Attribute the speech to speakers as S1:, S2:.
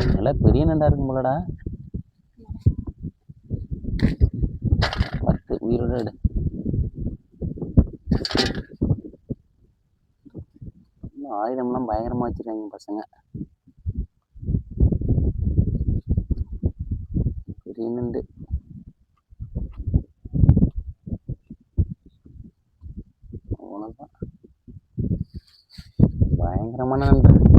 S1: நல்லா பெரிய நண்டா இருக்கும் போலடா. 10 உயிரோட எடு. இன்னும் ஆயுதம்லாம் பயங்கரமா வச்சிருக்காங்க பசங்க. பெரிய நண்டு. அவ்வளோதான். பயங்கரமான நண்டு.